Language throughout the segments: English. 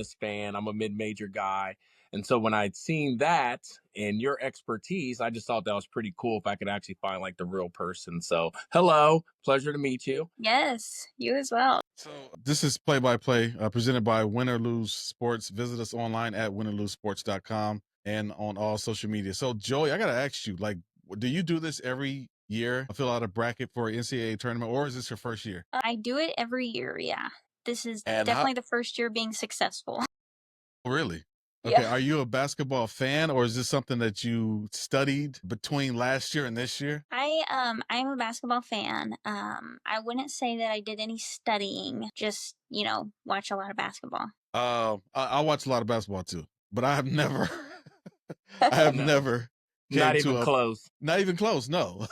Madness fan. I'm a mid-major guy. And so when I'd seen that and your expertise, I just thought that was pretty cool if I could actually find like the real person. So hello, pleasure to meet you. Yes, you as well. So this is Play by Play, presented by Win or Lose Sports. Visit us online at winorlosesports.com and on all social media. So Joey, I got to ask you, like, do you do this every year? Fill out a bracket for an NCAA tournament, or is this your first year? I do it every year, yeah. This is And definitely the first year being successful. Really? Okay. Yeah. Are you a basketball fan, or is this something that you studied between last year and this year? I'm a basketball fan. I wouldn't say that I did any studying, just, watch a lot of basketball. I watch a lot of basketball too, but I have never, I have No, never not came to even close. not even close, no,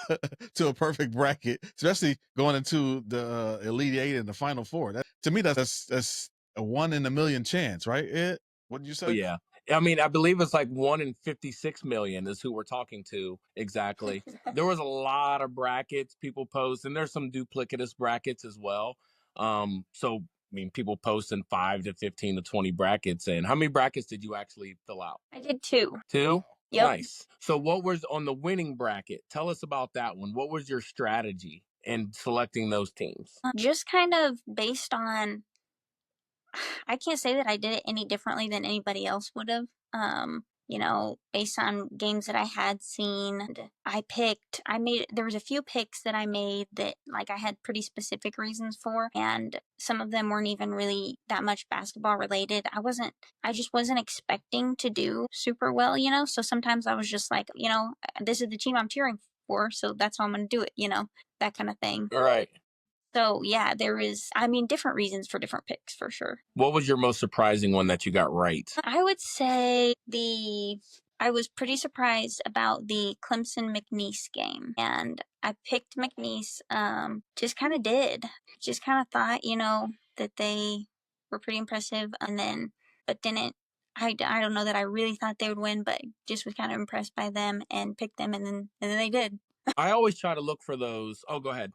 to a perfect bracket, especially going into the Elite Eight and the Final Four. That, to me, that's a 1 in a million chance, right? What did you Oh, say? yeah. I mean, I believe it's like 1 in 56 million is who we're talking to exactly. There was a lot of brackets people post, and there's some duplicitous brackets as well. So I mean, people posting 5 to 15 to 20 brackets. And how many brackets did you actually fill out? I did 2. 2? Yep. Nice. So what was on the winning bracket? Tell us about that one. What was your strategy in selecting those teams? Just kind of based on, I can't say that I did it any differently than anybody else would have. Based on games that I had seen, there was a few picks that I made that like I had pretty specific reasons for, and some of them weren't even really that much basketball related. I just wasn't expecting to do super well, so sometimes I was just like, this is the team I'm cheering for, so that's how I'm going to do it, that kind of thing. All right. So yeah, there is, different reasons for different picks for sure. What was your most surprising one that you got right? I would say I was pretty surprised about the Clemson McNeese game, and I picked McNeese. Just kind of did. Just kind of thought, that they were pretty impressive, but didn't. I don't know that I really thought they would win, but just was kind of impressed by them and picked them, and then they did. I always try to look for those. Oh, go ahead.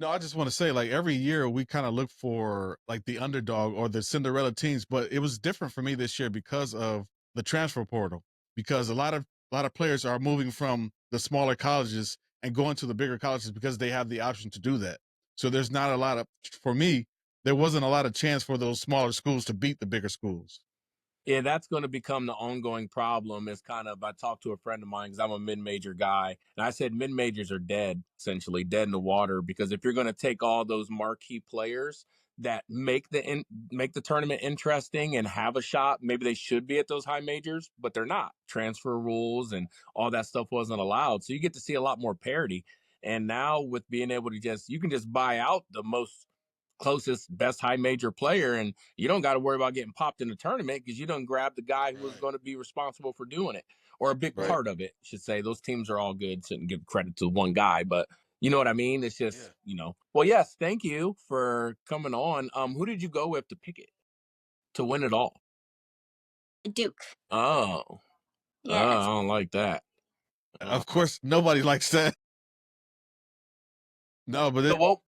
No, I just want to say, like, every year we kind of look for like the underdog or the Cinderella teams, but it was different for me this year because of the transfer portal. Because a lot of players are moving from the smaller colleges and going to the bigger colleges because they have the option to do that. So there's not a lot of, for me, there wasn't a lot of chance for those smaller schools to beat the bigger schools. Yeah, that's going to become the ongoing problem. Is kind of, I talked to a friend of mine because I'm a mid-major guy, and I said mid-majors are dead, essentially dead in the water, because if you're going to take all those marquee players that make the tournament interesting and have a shot, maybe they should be at those high majors, but they're not. Transfer rules and all that stuff wasn't allowed, so you get to see a lot more parity. And now with being able to you can just buy out the most closest best high major player, and you don't got to worry about getting popped in the tournament because you don't grab the guy who was going to be responsible for doing it, or a big part of it, I should say. Those teams are all good, shouldn't give credit to one guy, but you know what I mean. It's just well, yes, thank you for coming on. Who did you go with to pick it to win it all? Duke. Oh, Yeah. I don't like that. Of course, nobody likes that. No, but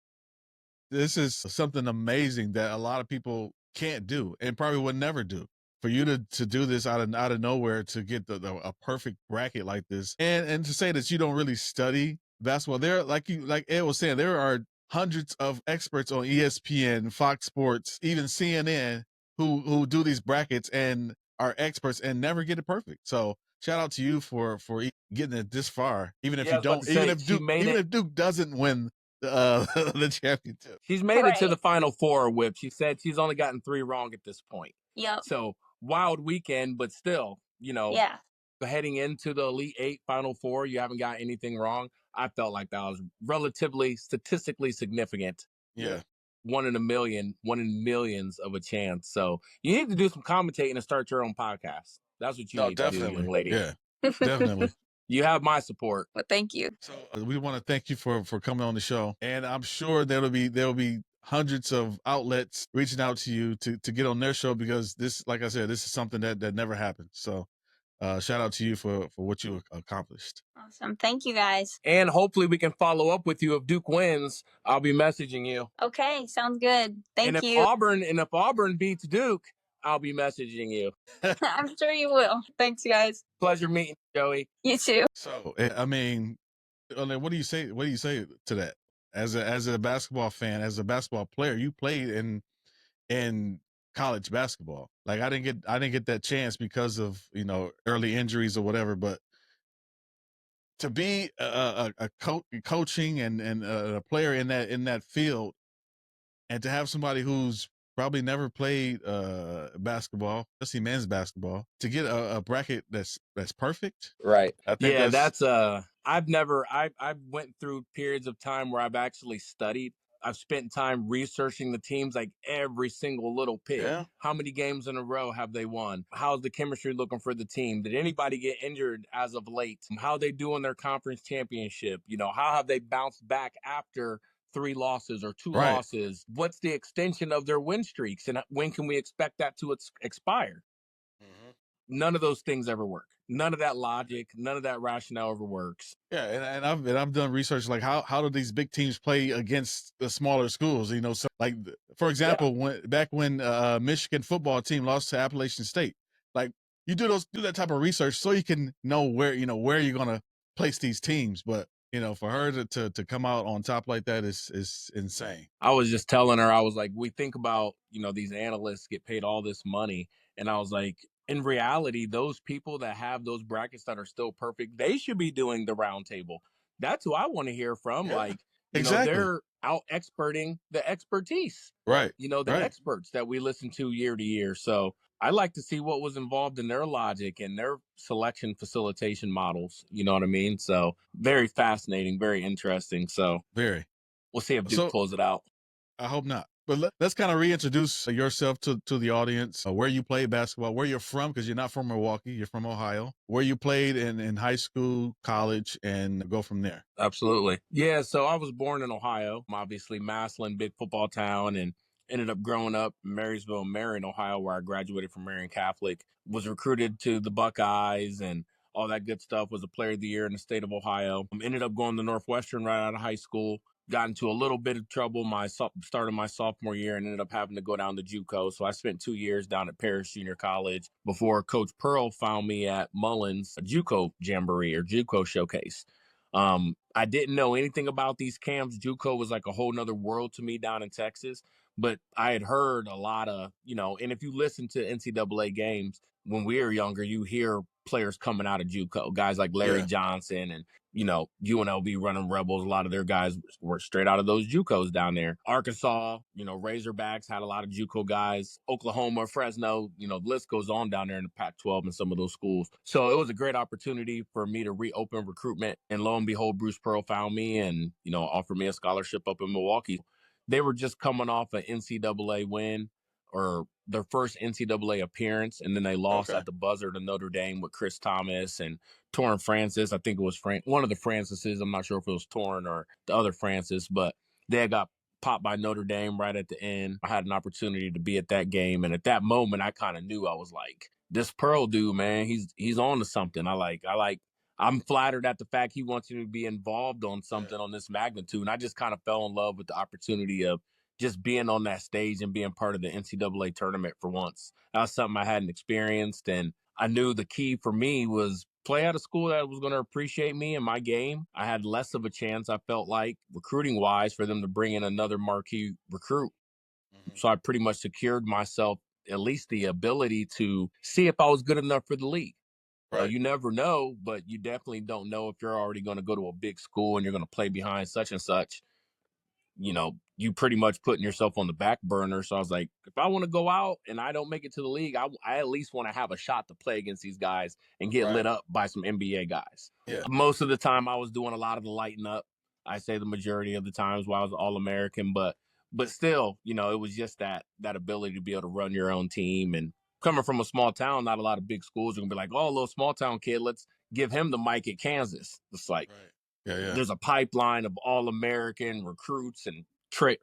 this is something amazing that a lot of people can't do and probably would never do. For you to do this out of nowhere, to get a perfect bracket like this, and to say that you don't really study basketball, there, like Ed was saying, there are hundreds of experts on ESPN, Fox Sports, even CNN who do these brackets and are experts and never get it perfect. So shout out to you for getting it this far, even if you don't, even if Duke doesn't win the championship. She's made it to the Final Four, Whip. She said she's only gotten 3 wrong at this point. Yep. So wild weekend, but still, heading into the Elite Eight, Final Four, you haven't got anything wrong. I felt like that was relatively statistically significant. Yeah. 1 in a million, 1 in millions of a chance. So you need to do some commentating and start your own podcast. That's what you need to do, young lady. Yeah, definitely. You have my support. Well, thank you. So we want to thank you for coming on the show, and I'm sure there'll be hundreds of outlets reaching out to you to get on their show, because this, like I said, this is something that never happened. So shout out to you for what you accomplished. Awesome. Thank you, guys. And hopefully we can follow up with you if Duke wins. I'll be messaging you. Okay, sounds good. Thank you. And if Auburn beats Duke, I'll be messaging you. I'm sure you will. Thanks, guys. Pleasure meeting you, Joey. You too. So, I mean, what do you say? What do you say to that? As a basketball fan, as a basketball player, you played in college basketball. Like I didn't get that chance because of early injuries or whatever. But to be coaching and a player in that field, and to have somebody who's probably never played basketball, especially men's basketball, to get a bracket that's perfect. Right. I think Yeah, that's that's I've went through periods of time where I've actually studied. I've spent time researching the teams, like every single little pick. yeah, How many games in a row have they won? How's the chemistry looking for the team? Did anybody get injured as of late? How they do in their conference championship? How have they bounced back after three losses or two right. losses? What's the extension of their win streaks, and when can we expect that to expire? Mhm. None of those things ever work. None of that logic, none of that rationale ever works. Yeah, and I've done research like how do these big teams play against the smaller schools? So like for Yeah. example, when Michigan football team lost to Appalachian State, like you do that type of research so you can know where you're gonna place these teams. But for her to come out on top like that is insane. I was just telling her, I was like, we think about, these analysts get paid all this money. And I was like, in reality, those people that have those brackets that are still perfect, they should be doing the round table. That's who I want to hear from. Yeah, Like, exactly. they're out experting the expertise, Right, the right. experts that we listen to year to year. So I like to see what was involved in their logic and their selection facilitation models. You know what I mean? So very fascinating, very interesting. So Very. we'll see if Duke So pulls it out. I hope not. But let's kind of reintroduce yourself to the audience, where you play basketball, where you're from, because you're not from Milwaukee, you're from Ohio, where you played in high school, college, and go from there. Absolutely. Yeah. So I was born in Ohio, obviously Massillon, big football town, and ended up growing up in Marysville, Marion, Ohio, where I graduated from Marion Catholic. Was recruited to the Buckeyes and all that good stuff. Was a player of the year in the state of Ohio. Ended up going to Northwestern right out of high school. Got into a little bit of trouble started my sophomore year and ended up having to go down to JUCO. So I spent 2 years down at Paris Junior College before Coach Pearl found me at Mullins, a JUCO jamboree or JUCO showcase. I didn't know anything about these camps. JUCO was like a whole nother world to me down in Texas, but I had heard a lot of, and if you listen to NCAA games when we were younger, you hear players coming out of JUCO, guys like Larry Yeah. Johnson and, UNLV running Rebels. A lot of their guys were straight out of those JUCOs down there. Arkansas, Razorbacks had a lot of JUCO guys. Oklahoma, Fresno, the list goes on down there in the Pac-12 and some of those schools. So it was a great opportunity for me to reopen recruitment. And lo and behold, Bruce Pearl found me and, offered me a scholarship up in Milwaukee. They were just coming off an NCAA win or their first NCAA appearance, and then they lost Okay. at the buzzer to Notre Dame with Chris Thomas and Torrin Francis. I think it was one of the Francises. I'm not sure if it was Torrin or the other Francis, but they got popped by Notre Dame right at the end. I had an opportunity to be at that game, and at that moment, I kind of knew. I was like, "This Pearl dude, man, he's on to something." I'm flattered at the fact he wants me to be involved on something on this magnitude, and I just kind of fell in love with the opportunity of just being on that stage and being part of the NCAA tournament for once. That was something I hadn't experienced, and I knew the key for me was play at a school that was going to appreciate me and my game. I had less of a chance, I felt like, recruiting wise, for them to bring in another marquee recruit. Mhm. So I pretty much secured myself at least the ability to see if I was good enough for the league. Right. You never know, but you definitely don't know if you're already going to go to a big school and you're going to play behind such and such. You pretty much putting yourself on the back burner. So I was like, if I want to go out and I don't make it to the league, I at least want to have a shot to play against these guys and get Right. lit up by some NBA guys. Yeah. Most of the time, I was doing a lot of the lighting up. I say the majority of the times while I was All American, but still, it was just that ability to be able to run your own team. And coming from a small town, not a lot of big schools are gonna be like, oh, a little small town kid, let's give him the mic at Kansas. It's like Right. Yeah. Yeah. there's a pipeline of all American recruits and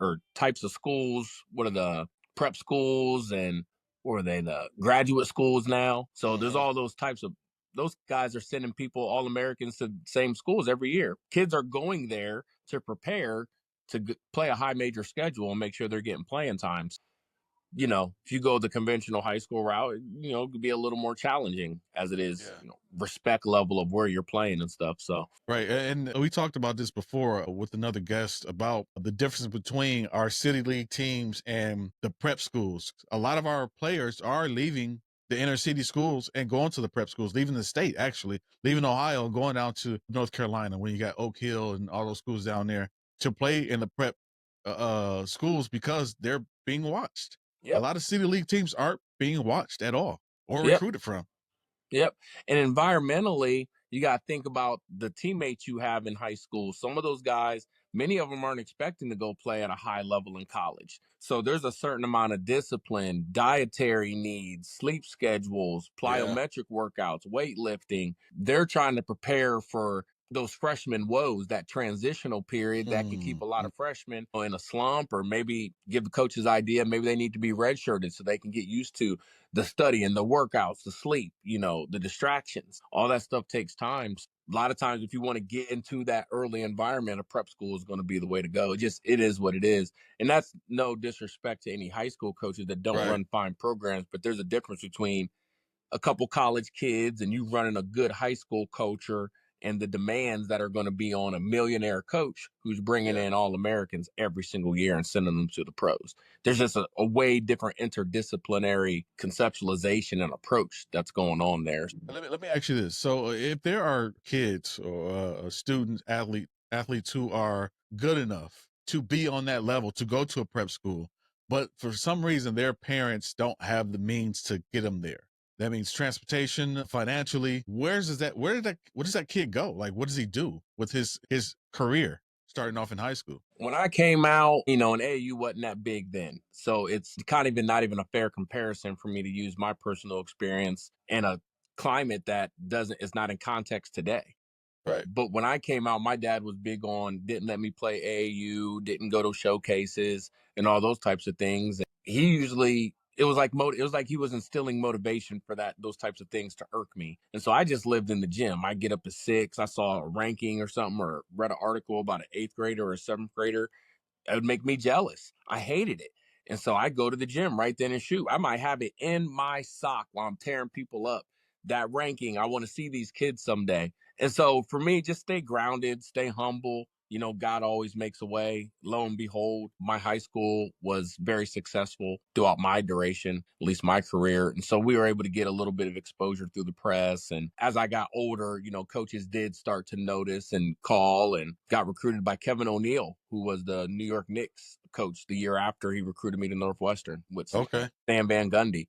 or types of schools. What are the prep schools and what are they, the graduate schools now? So there's Mhm. all those types of those guys are sending people, all Americans, to the same schools every year. Kids are going there to prepare to play a high major schedule and make sure they're getting playing times. if you go the conventional high school route, it could be a little more challenging as it is, Yeah. respect level of where you're playing and stuff. So, Right. And we talked about this before with another guest about the difference between our city league teams and the prep schools. A lot of our players are leaving the inner city schools and going to the prep schools, leaving the state, actually, leaving Ohio and going down to North Carolina when you got Oak Hill and all those schools down there to play in the prep schools because they're being watched. A yep, lot of city league teams aren't being watched at all or yep. recruited from. Yep. And environmentally, you got to think about the teammates you have in high school. Some of those guys, many of them aren't expecting to go play at a high level in college. So there's a certain amount of discipline, dietary needs, sleep schedules, Yeah. plyometric workouts, weightlifting. They're trying to prepare for those freshman woes, that transitional period that can keep a lot of freshmen in a slump, or maybe give the coaches idea maybe they need to be redshirted so they can get used to the study and the workouts, the sleep, the distractions. All that stuff takes time. A lot of times, if you want to get into that early environment, a prep school is going to be the way to go. It is what it is. And that's no disrespect to any high school coaches that don't Right. run fine programs, but there's a difference between a couple college kids and you running a good high school culture and the demands that are going to be on a millionaire coach who's bringing Yeah. in all Americans every single year and sending them to the pros. There's just a way different interdisciplinary conceptualization and approach that's going on there. Let me ask you this. So if there are kids or students, athletes who are good enough to be on that level to go to a prep school, but for some reason their parents don't have the means to get them there. That means transportation, financially. Where does that kid go? Like, what does he do with his career starting off in high school? When I came out, an AAU wasn't that big then. So it's kind of been not even a fair comparison for me to use my personal experience in a climate that doesn't is not in context today. Right. But when I came out, my dad was big on didn't let me play AAU, didn't go to showcases and all those types of things. He usually it was like he was instilling motivation for those types of things to irk me. And so I just lived in the gym. I get up at 6. I saw a ranking or something or read an article about an 8th grader or a 7th grader. It would make me jealous. I hated it. And so I go to the gym right then and shoot. I might have it in my sock while I'm tearing people up. That ranking, I want to see these kids someday. And so for me, just stay grounded, stay humble. God always makes a way. Lo and behold, my high school was very successful throughout my duration, at least my career. And so we were able to get a little bit of exposure through the press. And as I got older, coaches did start to notice and call and got recruited by Kevin O'Neill, who was the New York Knicks coach the year after he recruited me to Northwestern with Okay. Stan Van Gundy.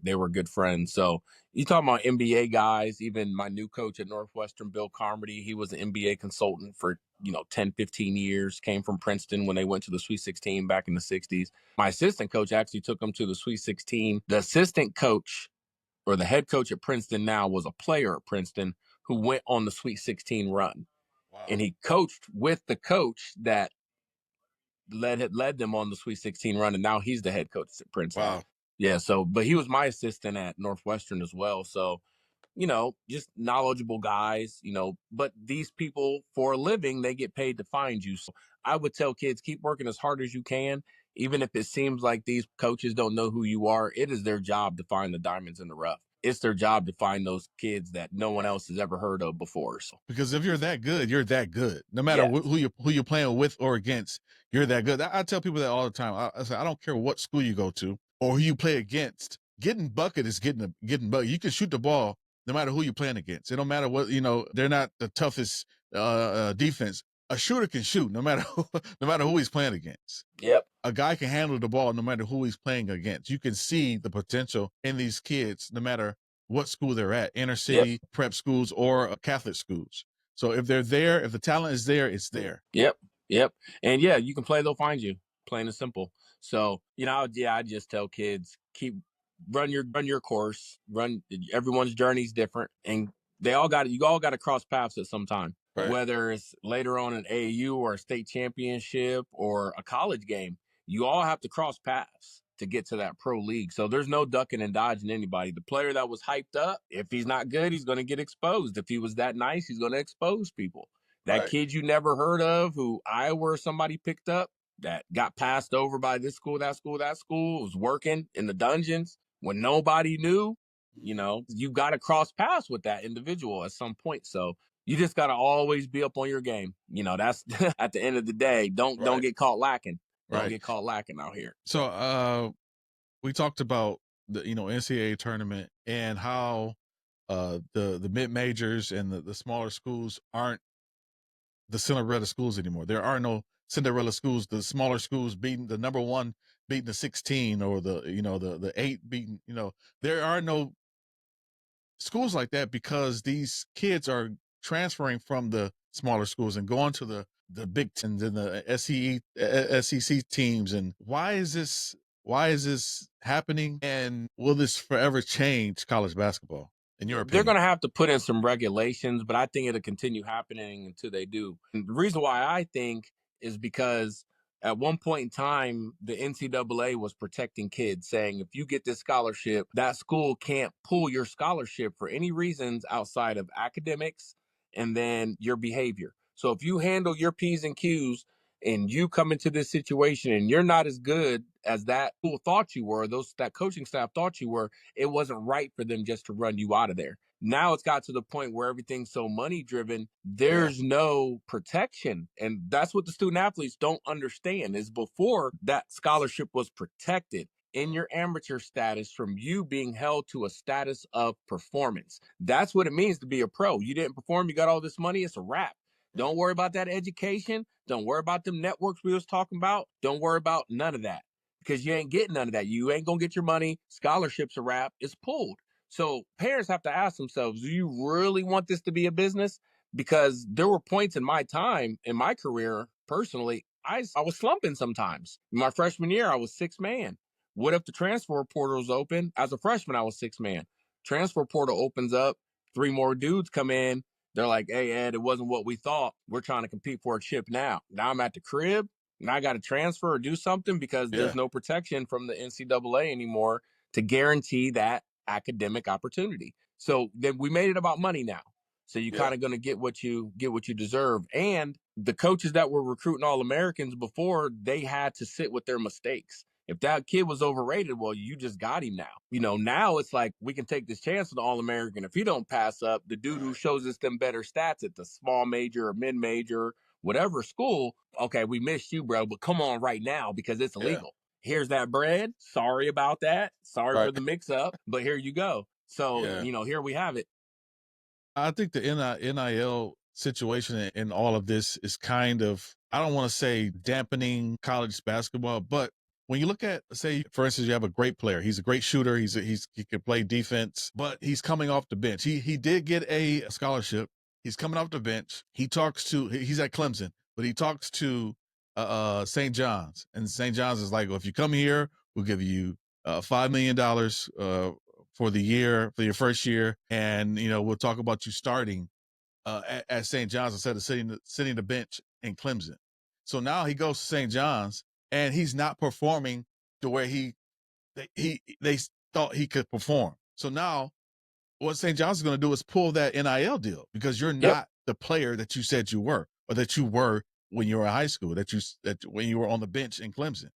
They were good friends. So you talking about NBA guys, even my new coach at Northwestern, Bill Carmody, he was an NBA consultant for, 10, 15 years, came from Princeton when they went to the Sweet 16 back in the 60s. My assistant coach actually took them to the Sweet 16. The assistant coach or the head coach at Princeton now was a player at Princeton who went on the Sweet 16 run. Wow. And he coached with the coach that led them on the Sweet 16 run, and now he's the head coach at Princeton. Wow. Yeah, so but he was my assistant at Northwestern as well. So, just knowledgeable guys, but these people for a living, they get paid to find you. So I would tell kids keep working as hard as you can, even if it seems like these coaches don't know who you are. It is their job to find the diamonds in the rough. It's their job to find those kids that no one else has ever heard of before. So Because if you're that good, you're that good. No matter yeah, who you're playing with or against, you're that good. I tell people that all the time. I say I don't care what school you go to or who you play against. Getting bucket is getting bucket. You can shoot the ball no matter who you're playing against. It don't matter what they're not the toughest defense. A shooter can shoot no matter no matter who he's playing against. yep, A guy can handle the ball no matter who he's playing against. You can see the potential in these kids no matter what school they're at, inner city, yep, prep schools, or Catholic schools. So if they're there, if the talent is there, it's there. yep, yep. And yeah, you can play, they'll find you. Plain and simple. So, I just tell kids keep run your course. Run everyone's journey's different and you all got to cross paths at some time. Right. Whether it's later on an AAU or a state championship or a college game, you all have to cross paths to get to that pro league. So there's no ducking and dodging anybody. The player that was hyped up, if he's not good, he's going to get exposed. If he was that nice, he's going to expose people. That Right. kid you never heard of who Iowa or somebody picked up, that got passed over by this school, that school, that school, was working in the dungeons when nobody knew. You got to cross paths with that individual at some point. So you just got to always be up on your game. That's at the end of the day. Don't Right. get caught lacking. Don't Right. get caught lacking out here. So we talked about the NCAA tournament and how the mid majors and the smaller schools aren't the Cinderella schools anymore. There are no Cinderella schools. The smaller schools beating the number one, beating the 16, or the 8 beating. There are no schools like that because these kids are transferring from the smaller schools and going to the Big Tens and the SEC teams. And why is this happening? And will this forever change college basketball, in your They're going opinion? to have to put in some regulations, but I think it'll continue happening until they do. And the reason why I think is because at one point in time, the NCAA was protecting kids, saying if you get this scholarship, that school can't pull your scholarship for any reasons outside of academics and then your behavior. So if you handle your P's and Q's and you come into this situation and you're not as good as that school thought you were, that coaching staff thought you were, it wasn't right for them just to run you out of there. Now it's got to the point where everything's so money driven, there's no protection. And that's what the student athletes don't understand is before that scholarship was protected in your amateur status from you being held to a status of performance. That's what it means to be a pro. You didn't perform, you got all this money, it's a wrap. Don't worry about that education. Don't worry about them networks we was talking about. Don't worry about none of that because you ain't getting none of that. You ain't gonna get your money. Scholarships are wrapped. It's pulled. So parents have to ask themselves, do you really want this to be a business? Because there were points in my time, in my career, personally, I was slumping sometimes. In my freshman year, I was six man. What if the transfer portal was open? As a freshman, I was six man. Transfer portal opens up, three more dudes come in. They're like, hey, Ed, it wasn't what we thought. We're trying to compete for a chip now. Now I'm at the crib and I got to transfer or do something because there's no protection from the NCAA anymore to guarantee that academic opportunity. So then we made it about money now. So you kind of going to get what you deserve. And the coaches that were recruiting All Americans before, they had to sit with their mistakes. If that kid was overrated, well, you just got him now. Now it's like we can take this chance on the All American. If he don't pass up, the dude who shows us them better stats at the small major or mid major, whatever school, okay, we missed you, bro, but come on right now because it's illegal. Here's that bread. Sorry about that. Sorry for the mix up, but here you go. So, here we have it. I think the NIL situation in all of this is kind of, I don't want to say dampening college basketball, but when you look at, say, for instance, you have a great player. He's a great shooter. He can play defense, but he's coming off the bench. He did get a scholarship. He's coming off the bench. He's at Clemson, but he talks to St. John's, and St. John's is like, well, if you come here, we'll give you $5 million for the year, for your first year, and we'll talk about you starting at St. John's instead of sitting the bench in Clemson. So now he goes to St. John's and he's not performing the way they thought he could perform. So now what St. John's is going to do is pull that NIL deal because you're not the player that you said you were, or that you were when you were in high school, that when you were on the bench in Clemson.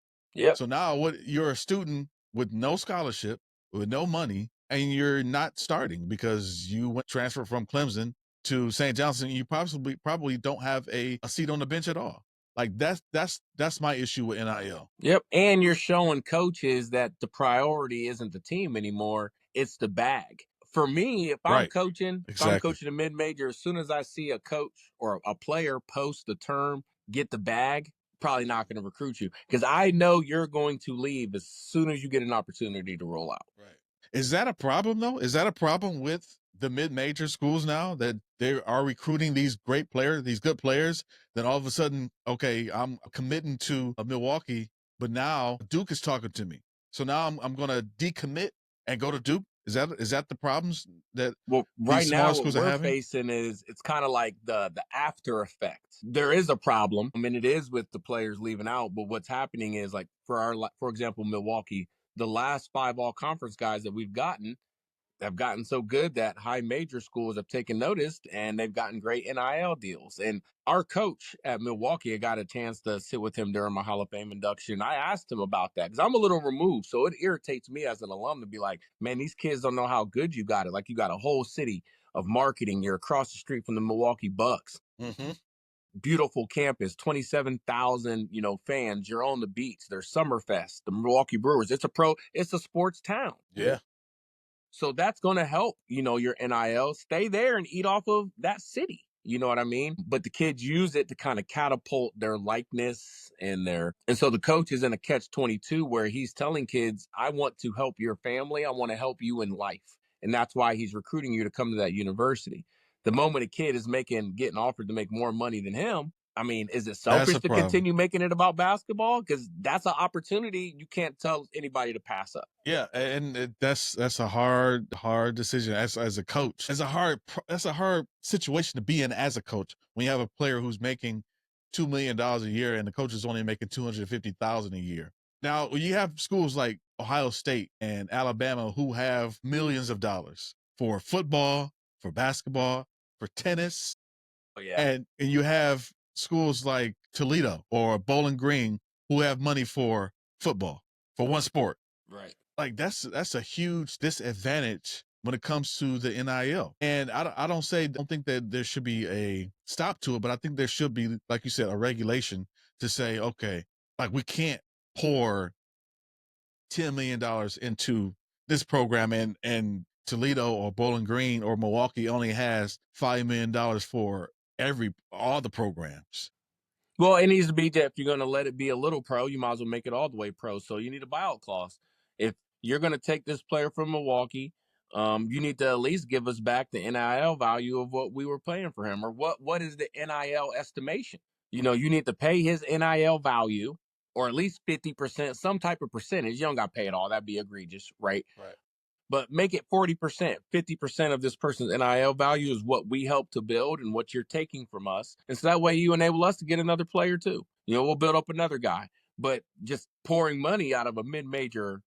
So now you're a student with no scholarship, with no money, and you're not starting because you went transfer from Clemson to St. John's. You probably don't have a seat on the bench at all. Like that's my issue with NIL. Yep. And you're showing coaches that the priority isn't the team anymore, it's the bag. For me, if I'm coaching, if I'm coaching a mid-major, as soon as I see a coach or a player post the term get the bag, probably not going to recruit you because I know you're going to leave as soon as you get an opportunity to roll out. Right. Is that a problem though? Is that a problem with the mid-major schools now that they are recruiting these great players, these good players? Then all of a sudden, okay, I'm committing to Milwaukee, but now Duke is talking to me. So now I'm going to decommit and go to Duke. Is that the problems that right now schools what are we're having? facing is it's kind of like the after effect. There is a problem. I mean, it is with the players leaving out, but what's happening is like for example, Milwaukee, the last 5 all conference guys that we've gotten, have gotten so good that high major schools have taken notice and they've gotten great NIL deals. And our coach at Milwaukee, I got a chance to sit with him during my Hall of Fame induction. I asked him about that because I'm a little removed. So it irritates me as an alum to be like, man, these kids don't know how good you got it. Like, you got a whole city of marketing. You're across the street from the Milwaukee Bucks. Mm-hmm. Beautiful campus, 27,000, fans. You're on the beach. There's Summerfest, the Milwaukee Brewers. It's a sports town. Yeah. So that's going to help, your NIL. Stay there and eat off of that city. You know what I mean? But the kids use it to kind of catapult their likeness and so the coach is in a catch 22 where he's telling kids, I want to help your family. I want to help you in life. And that's why he's recruiting you to come to that university. The moment a kid is getting offered to make more money than him, I mean, is it That's selfish a to problem. continue making it about basketball? Because that's an opportunity you can't tell anybody to pass up. Yeah, and that's a hard decision as a coach. That's a hard situation to be in as a coach when you have a player who's making $2 million a year and the coach is only making $250,000 a year. Now, you have schools like Ohio State and Alabama who have millions of dollars for football, for basketball, for tennis. Oh, yeah. And you have schools like Toledo or Bowling Green who have money for football, for one sport. Right. Like that's a huge disadvantage when it comes to the NIL. And I don't think that there should be a stop to it, but I think there should be, like you said, a regulation to say, okay, like we can't pour $10 million into this program and Toledo or Bowling Green or Milwaukee only has $5 million for all the programs. Well, it needs to be that if you're going to let it be a little pro, you might as well make it all the way pro. So you need a buyout clause. If you're going to take this player from Milwaukee, you need to at least give us back the NIL value of what we were paying for him, or what is the NIL estimation? You need to pay his NIL value, or at least 50%, some type of percentage. You don't got to pay it all. That'd be egregious, right? Right. But make it 40%, 50% of this person's NIL value is what we help to build and what you're taking from us. And so that way you enable us to get another player too. We'll build up another guy. But just pouring money out of a mid-major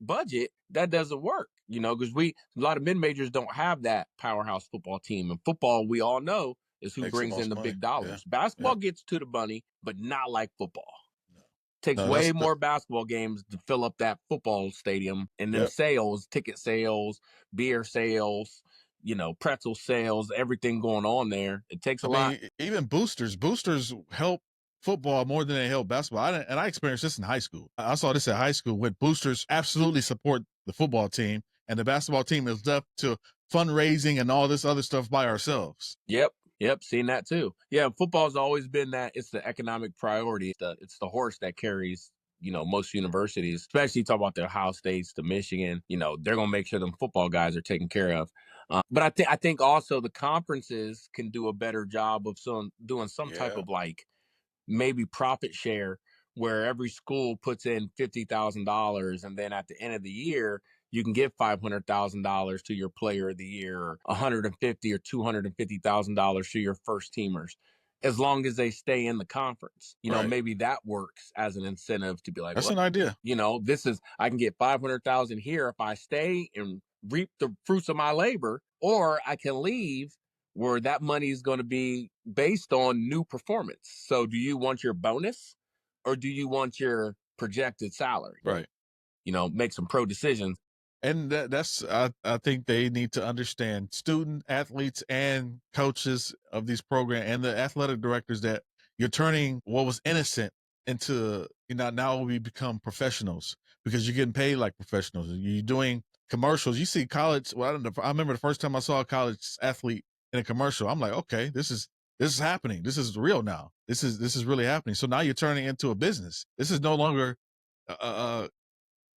budget, that doesn't work, because a lot of mid-majors don't have that powerhouse football team. And football, we all know, is who brings in the big dollars. Yeah. Basketball gets to the money, but not like football. Takes No, way more basketball games to fill up that football stadium, and then sales, ticket sales, beer sales, pretzel sales, everything going on there. It takes a lot. Even boosters help football more than they help basketball. I experienced this in high school. I saw this at high school when boosters absolutely support the football team and the basketball team is left to fundraising and all this other stuff by ourselves. Yep, seen that too. Yeah, football's always been that. It's the economic priority. It's the horse that carries, most universities, especially talk about the Ohio States, the Michigan. They're gonna make sure them football guys are taken care of. But I think also the conferences can do a better job of doing some type of like maybe profit share where every school puts in $50,000, and then at the end of the year you can give $500,000 to your player of the year, or $150,000 or $250,000 to your first teamers, as long as they stay in the conference. Maybe that works as an incentive to be like, that's an idea. I can get 500,000 here if I stay and reap the fruits of my labor, or I can leave where that money is going to be based on new performance. So do you want your bonus or do you want your projected salary? Right. Make some pro decisions. And that's I think they need to understand, student athletes and coaches of these programs and the athletic directors, that you're turning what was innocent into, now we become professionals because you're getting paid like professionals. You're doing commercials. You see college. Well, I remember the first time I saw a college athlete in a commercial. I'm like, okay, this is happening. This is real now. This is really happening. So now you're turning into a business. This is no longer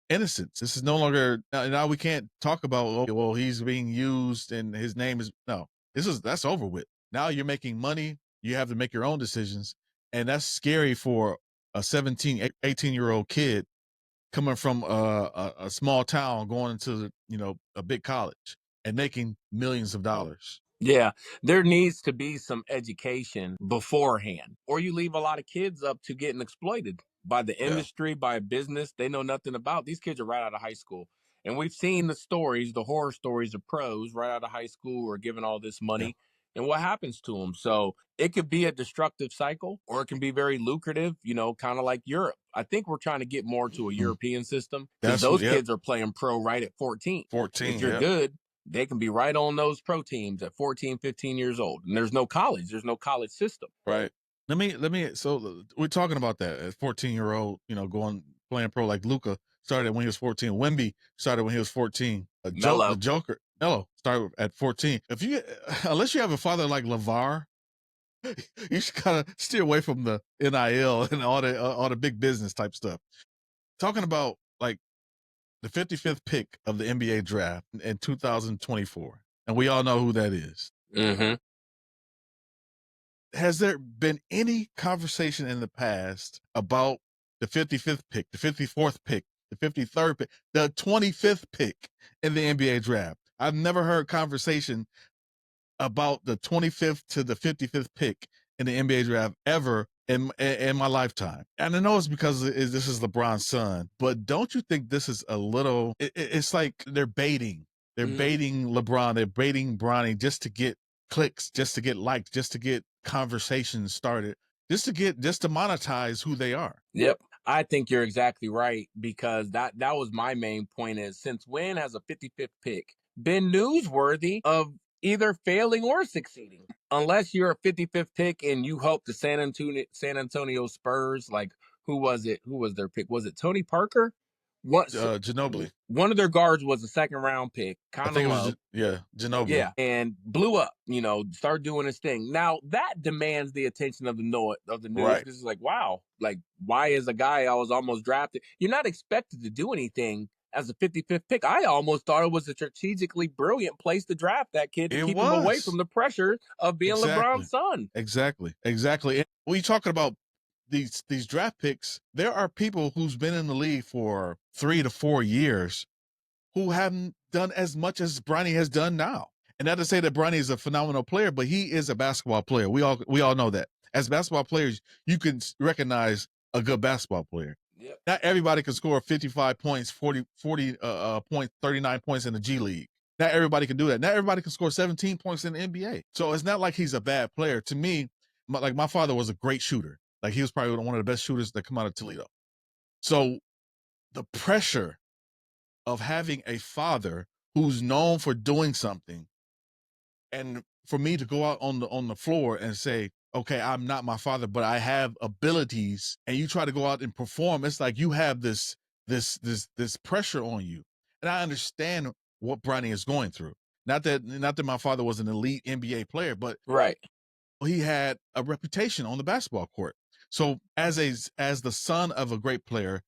innocence. This is no longer, now we can't talk about, okay, well, he's being used and his name is, no, that's over with. Now you're making money. You have to make your own decisions. And that's scary for a 17, 18-year-old kid coming from a small town going into, a big college and making millions of dollars. Yeah, there needs to be some education beforehand, or you leave a lot of kids up to getting exploited by the industry, by business they know nothing about. These kids are right out of high school. And we've seen the stories, the horror stories of pros right out of high school who are given all this Yeah. money and what happens to them. So it could be a destructive cycle or it can be very lucrative, kind of like Europe. I think we're trying to get more to a European system because That's what, those yep. kids are playing pro right at 14. 14, If you're yep. good, they can be right on those pro teams at 14, 15 years old. And there's no college system. Right. So we're talking about that as 14-year-old, playing pro like Luca started when he was 14. Wemby started when he was 14. Melo. Melo started at 14. Unless you have a father like LeVar, you should kind of steer away from the NIL and all the big business type stuff. Talking about like the 55th pick of the NBA draft in 2024, and we all know who that is. Mm-hmm. Has there been any conversation in the past about the 55th pick, the 54th pick, the 53rd pick, the 25th pick in the NBA draft? I've never heard conversation about the 25th to the 55th pick in the NBA draft ever in my lifetime. And I know it's because this is LeBron's son, but don't you think this is a little, it's like they're baiting. They're baiting LeBron, they're baiting Bronny just to get clicks, just to get likes, just to get conversations started, just to monetize who they are. Yep. I think you're exactly right because that was my main point is since when has a 55th pick been newsworthy of either failing or succeeding? Unless you're a 55th pick and you hope the San Antonio Spurs, like who was it? Who was their pick? Was it Tony Parker? What Ginobili. One of their guards was a second round pick, I kind think of it low. was Ginobili. Yeah, and blew up. Started doing his thing. Now that demands the attention of the news. Right. This is like, wow, like why is a guy I was almost drafted? You're not expected to do anything as a 55th pick. I almost thought it was a strategically brilliant place to draft that kid to keep him away from the pressure of being LeBron's son. Exactly. And when you're talking about these draft picks, there are people who's been in the league for 3 to 4 years who haven't done as much as Bronny has done now. And not to say that Bronny is a phenomenal player, but he is a basketball player. We all know that. As basketball players, you can recognize a good basketball player. Yep. Not everybody can score 55 points, 40 points, 39 points in the G League. Not everybody can do that. Not everybody can score 17 points in the NBA. So it's not like he's a bad player. To me, my father was a great shooter. Like he was probably one of the best shooters that come out of Toledo. So the pressure of having a father who's known for doing something, and for me to go out on the floor and say, okay, I'm not my father, but I have abilities, and you try to go out and perform, it's like you have this pressure on you. And I understand what Bronny is going through. Not that my father was an elite NBA player, but right, he had a reputation on the basketball court. So as the son of a great player,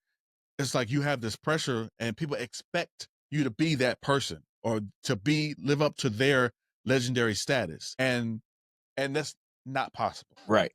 it's like you have this pressure and people expect you to be that person or to live up to their legendary status. And that's not possible. Right.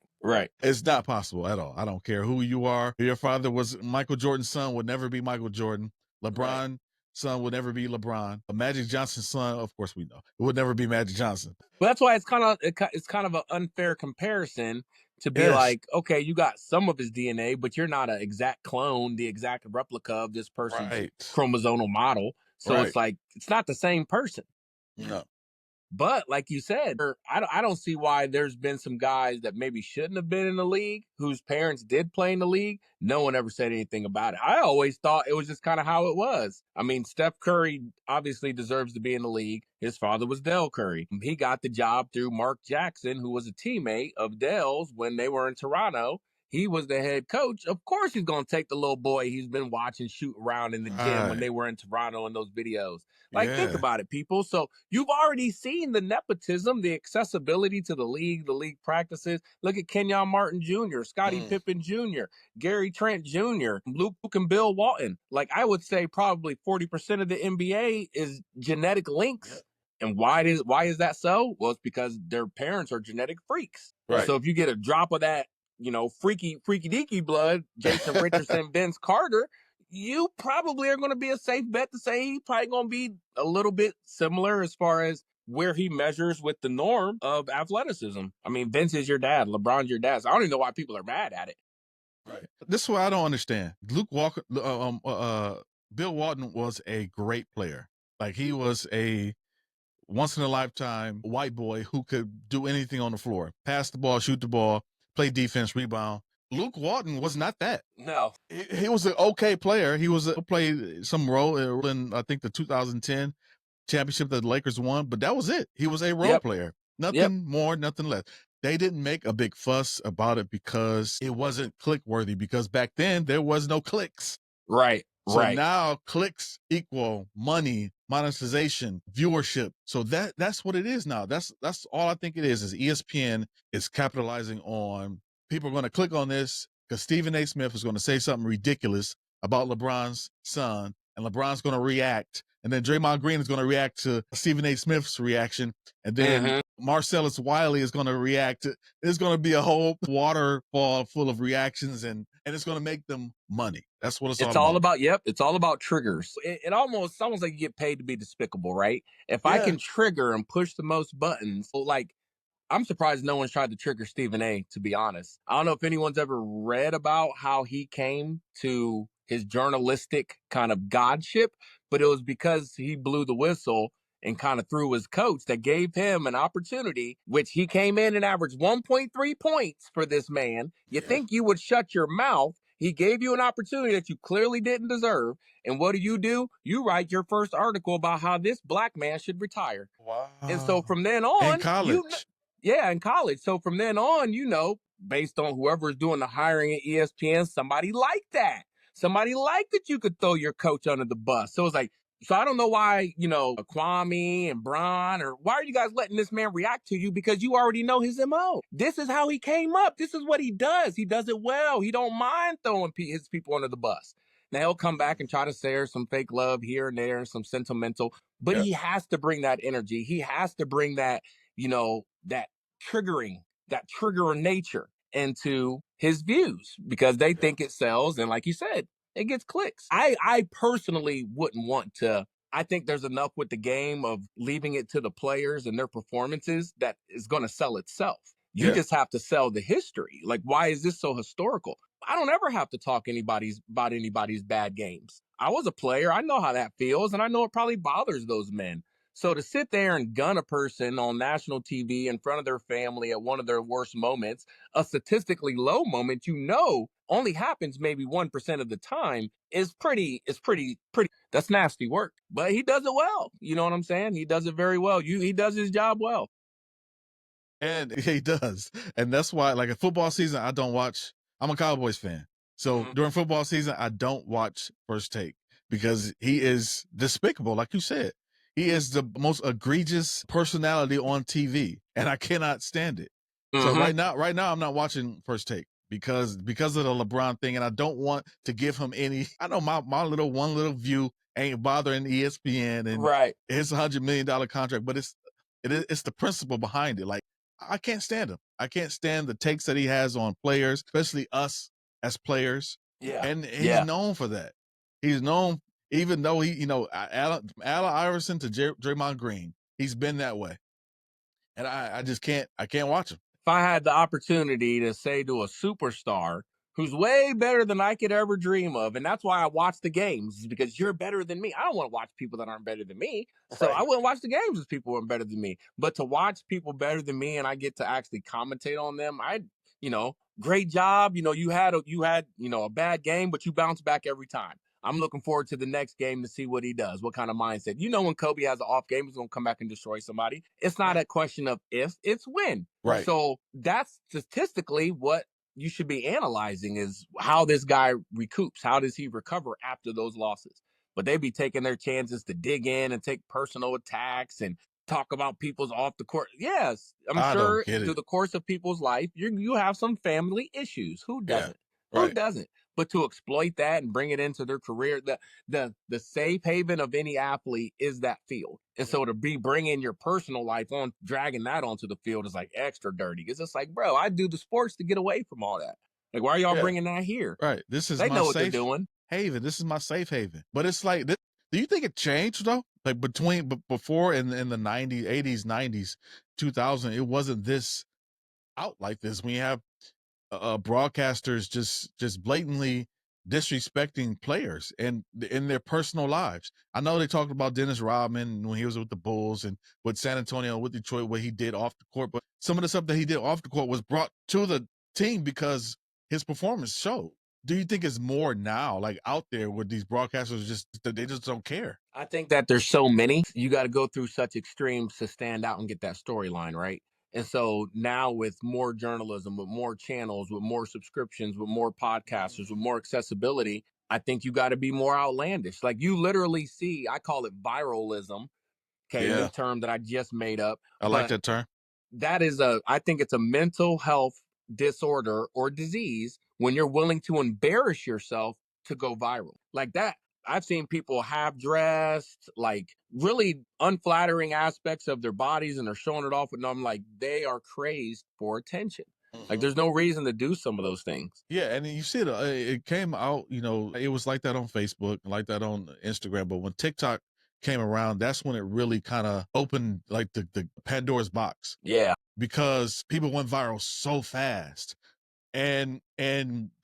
It's not possible at all. I don't care who you are. Your father was Michael Jordan's son, would never be Michael Jordan. LeBron's son would never be LeBron. Magic Johnson's son, of course we know, it would never be Magic Johnson. But that's why it's kind of an unfair comparison to be like, okay, you got some of his DNA, but you're not an exact clone, the exact replica of this person's chromosomal model. So it's like, it's not the same person. No. But like you said, I don't see why there's been some guys that maybe shouldn't have been in the league, whose parents did play in the league. No one ever said anything about it. I always thought it was just kind of how it was. I mean, Steph Curry obviously deserves to be in the league. His father was Dell Curry. He got the job through Mark Jackson, who was a teammate of Dell's when they were in Toronto. He was the head coach. Of course, he's going to take the little boy he's been watching shoot around in the gym when they were in Toronto in those videos. Like, think about it, people. So you've already seen the nepotism, the accessibility to the league practices. Look at Kenyon Martin Jr., Scottie Pippen Jr., Gary Trent Jr., Luke and Bill Walton. Like, I would say probably 40% of the NBA is genetic links. And why is that so? Well, it's because their parents are genetic freaks. Right. So if you get a drop of that, freaky deaky blood, Jason Richardson, Vince Carter, you probably are going to be a safe bet to say he's probably going to be a little bit similar as far as where he measures with the norm of athleticism. I mean, Vince is your dad, LeBron's your dad. So I don't even know why people are mad at it. Right. This is what I don't understand. Luke Walker, Bill Walton was a great player. Like, he was a once in a lifetime white boy who could do anything on the floor, pass the ball, shoot the ball, play defense, rebound. Luke Walton was not that. No. He was an okay player. He played some role in, I think, the 2010 championship that the Lakers won, but that was it. He was a role Yep. player. Yep. Nothing more, nothing less. They didn't make a big fuss about it because it wasn't click worthy, because back then there was no clicks. Right. So Right. now clicks equal money, monetization, viewership. So that's what it is now. That's all I think it is ESPN is capitalizing on people are going to click on this because Stephen A. Smith is going to say something ridiculous about LeBron's son, and LeBron's going to react. And then Draymond Green is going to react to Stephen A. Smith's reaction. And then Marcellus Wiley is going to react. There's going to be a whole waterfall full of reactions, and it's going to make them money. That's what It's all about. Yep. It's all about triggers. It almost sounds like you get paid to be despicable, right? If I can trigger and push the most buttons, like, I'm surprised no one's tried to trigger Stephen A, to be honest. I don't know if anyone's ever read about how he came to his journalistic kind of godship, but it was because he blew the whistle and kind of threw his coach that gave him an opportunity, which he came in and averaged 1.3 points for this man. You think you would shut your mouth. He gave you an opportunity that you clearly didn't deserve. And what do? You write your first article about how this black man should retire. Wow. And so from then on, in college. in college. So from then on, based on whoever's doing the hiring at ESPN, somebody liked that. Somebody liked that you could throw your coach under the bus. So it's like, so I don't know why, Kwame and Bron, or why are you guys letting this man react to you? Because you already know his MO. This is how he came up. This is what he does. He does it well. He don't mind throwing his people under the bus. Now he'll come back and try to say some fake love here and there and some sentimental, but he has to bring that energy. He has to bring that, that trigger nature into his views because they think it sells. And like you said, it gets clicks. I personally wouldn't want to. I think there's enough with the game of leaving it to the players and their performances that is going to sell itself. You just have to sell the history. Like, why is this so historical? I don't ever have to talk about anybody's bad games. I was a player. I know how that feels, and I know it probably bothers those men. So to sit there and gun a person on national TV in front of their family at one of their worst moments, a statistically low moment, only happens maybe 1% of the time, is pretty, that's nasty work. But he does it well. You know what I'm saying? He does it very well. He does his job well. And he does. And that's why, like, a football season, I don't watch. I'm a Cowboys fan. So during football season, I don't watch First Take because he is despicable, like you said. He is the most egregious personality on TV, and I cannot stand it. So right now, I'm not watching First Take because of the LeBron thing, and I don't want to give him any. I know my one little view ain't bothering ESPN and his $100 million contract, but it's the principle behind it. Like, I can't stand him. I can't stand the takes that he has on players, especially us as players. Yeah. And he's known for that. He's known, even though Allen Iverson to Draymond Green, he's been that way. And I just can't watch him. If I had the opportunity to say to a superstar who's way better than I could ever dream of, and that's why I watch the games, is because you're better than me. I don't want to watch people that aren't better than me. So I wouldn't watch the games with people who are better than me. But to watch people better than me and I get to actually commentate on them, great job. You had a bad game, but you bounce back every time. I'm looking forward to the next game to see what he does, what kind of mindset. When Kobe has an off game, he's going to come back and destroy somebody. It's not a question of if, it's when. Right. So that's statistically what you should be analyzing, is how this guy recoups. How does he recover after those losses? But they be taking their chances to dig in and take personal attacks and talk about people's off the court. Yes, I'm sure through the course of people's life, you have some family issues. Who doesn't? Who doesn't? But to exploit that and bring it into their career, the safe haven of any athlete is that field. And so to be bringing your personal life on, dragging that onto the field is like extra dirty. It's just like, bro, I do the sports to get away from all that. Like, why are y'all bringing that here? Right. This is they my know safe what they're doing. haven. This is my safe haven. But it's like, do you think it changed though? Like before in the 90s, 80s, 90s, 2000, it wasn't this out like this. When you have broadcasters just blatantly disrespecting players and in their personal lives. I know they talked about Dennis Rodman when he was with the Bulls and with San Antonio, with Detroit, what he did off the court, but some of the stuff that he did off the court was brought to the team because his performance showed. Do you think it's more now, like out there, where these broadcasters they just don't care? I think that there's so many. You got to go through such extremes to stand out and get that storyline, right? And so now with more journalism, with more channels, with more subscriptions, with more podcasters, with more accessibility, I think you got to be more outlandish. Like you literally see, I call it viralism. Okay, new Yeah, term that I just made up. I like But that term. that is I think it's a mental health disorder or disease when you're willing to embarrass yourself to go viral like that. I've seen people half dressed, like really unflattering aspects of their bodies, and they're showing it off. And I'm like, they are crazed for attention. Like, there's no reason to do some of those things. Yeah, and you see it came out, it was like that on Facebook, like that on Instagram, but when TikTok came around, that's when it really kind of opened like the Pandora's box Yeah, because people went viral so fast and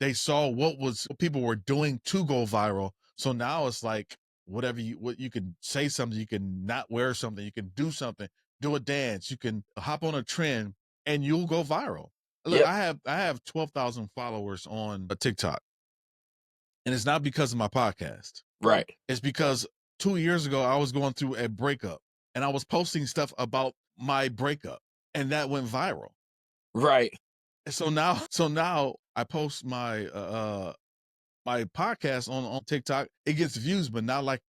they saw what people were doing to go viral. So now it's like what you can say something, you can not wear something, you can do something, do a dance, you can hop on a trend and you'll go viral. Look, yep, I have 12,000 followers on a TikTok. And it's not because of my podcast. right, It's because 2 years ago I was going through a breakup and I was posting stuff about my breakup and that went viral. right, So now I post my podcast on TikTok. It gets views, but not like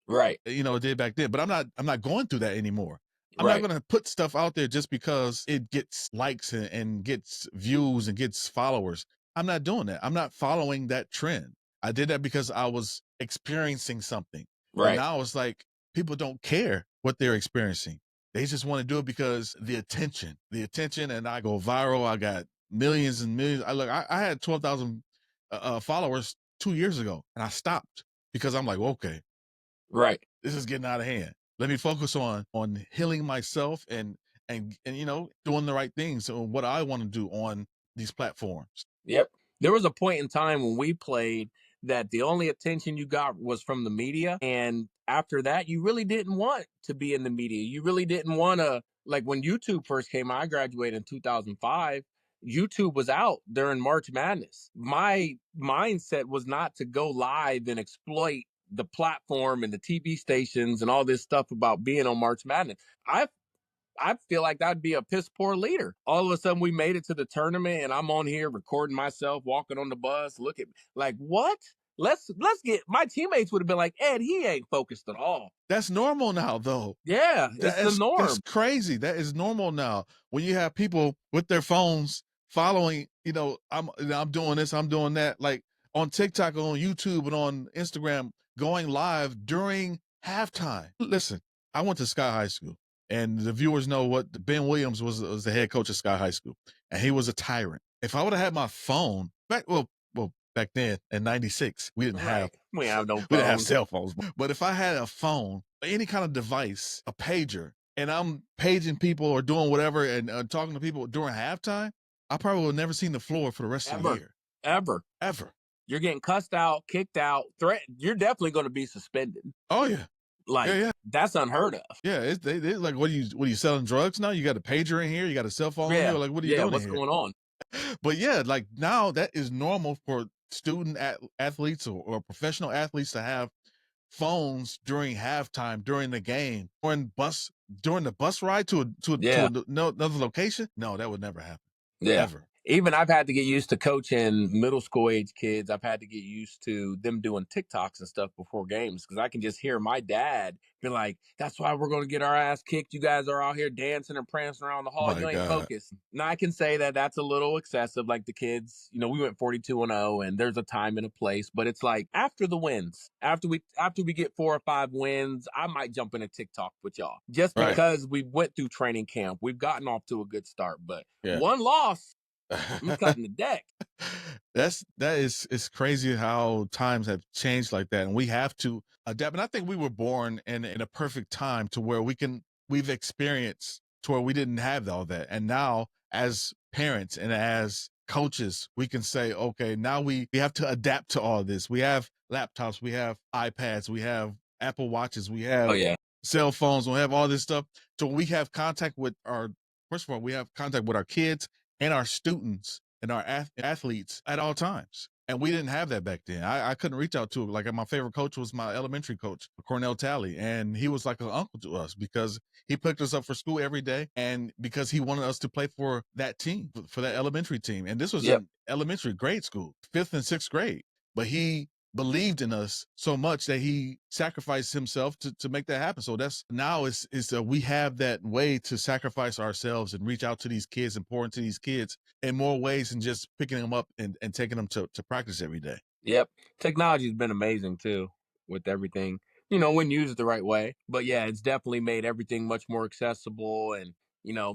right, it did back then. But I'm not going through that anymore. I'm not right, going to put stuff out there just because it gets likes and gets views and gets followers. I'm not doing that. I'm not following that trend. I did that because I was experiencing something. But right, now it's like people don't care what they're experiencing. They just want to do it because the attention, and I go viral. I got millions and millions. I had 12,000 followers 2 years ago, and I stopped because I'm like, okay, right. this is getting out of hand. Let me focus on healing myself and doing the right things. So what I want to do on these platforms. Yep. There was a point in time when we played that the only attention you got was from the media. And after that, you really didn't want to be in the media. You really didn't want to, like when YouTube first came out, I graduated in 2005. YouTube was out during March Madness. My mindset was not to go live and exploit the platform and the TV stations and all this stuff about being on March Madness. I feel like that'd be a piss poor leader. All of a sudden, we made it to the tournament, and I'm on here recording myself walking on the bus. Look at me, like what? Let's get. My teammates would have been like, Ed, he ain't focused at all. That's normal now, though. Yeah, it's the norm. That's crazy. That is normal now. When you have people with their phones following, I'm doing this, I'm doing that, like on TikTok, on YouTube, and on Instagram, going live during halftime. Listen, I went to Sky High School, and the viewers know what Ben Williams was the head coach of Sky High School, and he was a tyrant. If I would have had my phone back then in '96, we didn't have We have no we didn't have phones. cell phones. But if I had a phone, any kind of device, a pager, and I'm paging people or doing whatever and talking to people during halftime, I probably would have never seen the floor for the rest of the year. Ever. You're getting cussed out, kicked out, threatened. You're definitely going to be suspended. Oh yeah. Like Yeah. that's unheard of. Yeah, they like, what are you selling drugs now? You got a pager in here, you got a cell phone in Yeah. here, like what are you doing What's here? going on? But yeah, like now that is normal for student athletes or professional athletes to have phones during halftime, during the game, during the bus ride to another location. No, that would never happen. Yeah. Ever. Even I've had to get used to coaching middle school age kids. I've had to get used to them doing TikToks and stuff before games because I can just hear my dad be like, that's why we're going to get our ass kicked. You guys are out here dancing and prancing around the hall. My You ain't God. focused. Now, I can say that that's a little excessive. Like the kids, we went 42-0 and there's a time and a place. But it's like after the wins, after we get 4 or 5 wins, I might jump in a TikTok with y'all just Right. because we went through training camp. We've gotten off to a good start. But Yeah. one loss, I'm cutting the deck. It's crazy how times have changed like that, and we have to adapt. And I think we were born in a perfect time to where we've experienced to where we didn't have all that. And now, as parents and as coaches, we can say, okay, now we have to adapt to all this. We have laptops, we have iPads, we have Apple Watches, we Oh have yeah. cell phones, we have all this stuff. So we have contact with our, first of all, we have contact with our kids and our students and our athletes at all times. And we didn't have that back then. I couldn't reach out to him. Like my favorite coach was my elementary coach, Cornell Talley. And he was like an uncle to us because he picked us up for school every day. And because he wanted us to play for that team, for that elementary team. And this was Yep. in elementary grade school, 5th and 6th grade. But he believed in us so much that he sacrificed himself to make that happen. So that's now is we have that way to sacrifice ourselves and reach out to these kids and pour into these kids in more ways than just picking them up and taking them to practice every day. Yep. Technology's been amazing too with everything, when used the right way. But yeah, it's definitely made everything much more accessible. And,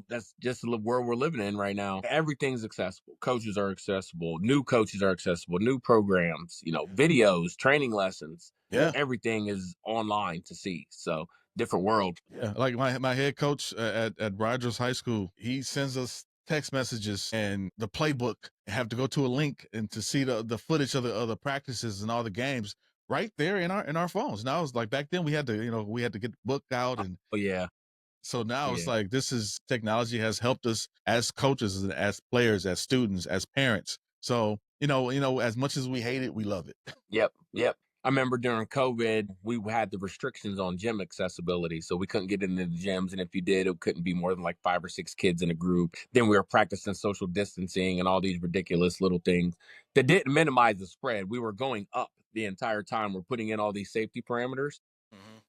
that's just the world we're living in right now. Everything's accessible. Coaches are accessible. New coaches are accessible. New programs, videos, training lessons. Yeah. Everything is online to see. So different world. Yeah. Like my head coach at Rogers High School, he sends us text messages and the playbook, have to go to a link and to see the footage of the practices and all the games right there in our phones. Now it's like back then we had to, we had to get the book out. And Oh yeah. so now it's Yeah. like this is technology has helped us as coaches, as players, as students, as parents. So, as much as we hate it, we love it. Yep. Yep. I remember during COVID, we had the restrictions on gym accessibility. So we couldn't get into the gyms. And if you did, it couldn't be more than like 5 or 6 kids in a group. Then we were practicing social distancing and all these ridiculous little things that didn't minimize the spread. We were going up the entire time. We're putting in all these safety parameters. Mhm.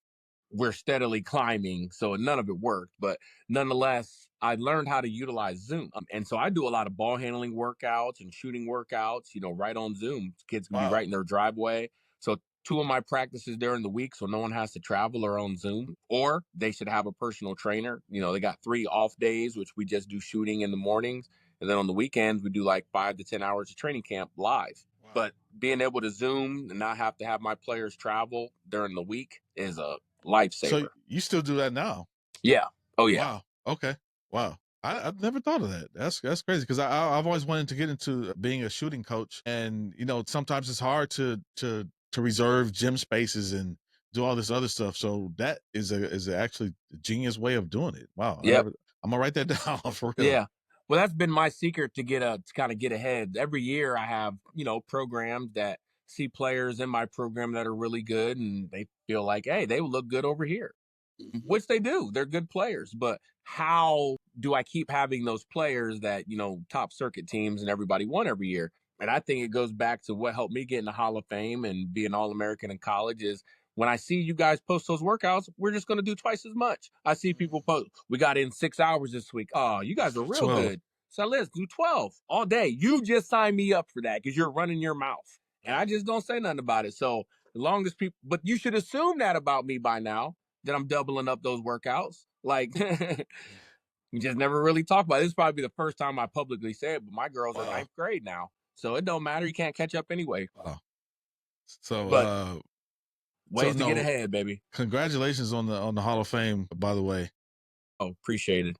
We're steadily climbing, so none of it worked. But nonetheless, I learned how to utilize Zoom. And so I do a lot of ball handling workouts and shooting workouts, right on Zoom. Kids can be Wow. right in their driveway. So 2 of my practices during the week, so no one has to travel, are on Zoom, or they should have a personal trainer. They got 3 off days, which we just do shooting in the mornings. And then on the weekends, we do like 5 to 10 hours of training camp live. Wow. But being able to Zoom and not have to have my players travel during the week is a lifesaver. So you still do that now? Yeah. Oh yeah. Wow. Okay. Wow. I've never thought of that. That's crazy because I've always wanted to get into being a shooting coach, and sometimes it's hard to reserve gym spaces and do all this other stuff. So that is actually a genius way of doing it. Wow. Yep. I'm gonna write that down for real. Yeah. Well, that's been my secret to kind of get ahead. Every year I have, programs that see players in my program that are really good and they feel like, hey, they would look good over here. Which they do. They're good players. But how do I keep having those players that, top circuit teams and everybody won every year? And I think it goes back to what helped me get in the Hall of Fame and be an All American in college is when I see you guys post those workouts, we're just going to do twice as much. I see people post, we got in 6 hours this week. Oh, you guys are real 12. good. So let's do 12 all day. You just sign me up for that because you're running your mouth. And I just don't say nothing about it. So the longest people, but you should assume that about me by now that I'm doubling up those workouts. Like, we just never really talk about it. This is probably the first time I publicly say it, but my girls are Wow. 9th grade now. So it don't matter. You can't catch up anyway. Wow. So But ways to get no, ahead, baby. congratulations on the Hall of Fame, by the way. Oh, appreciate it.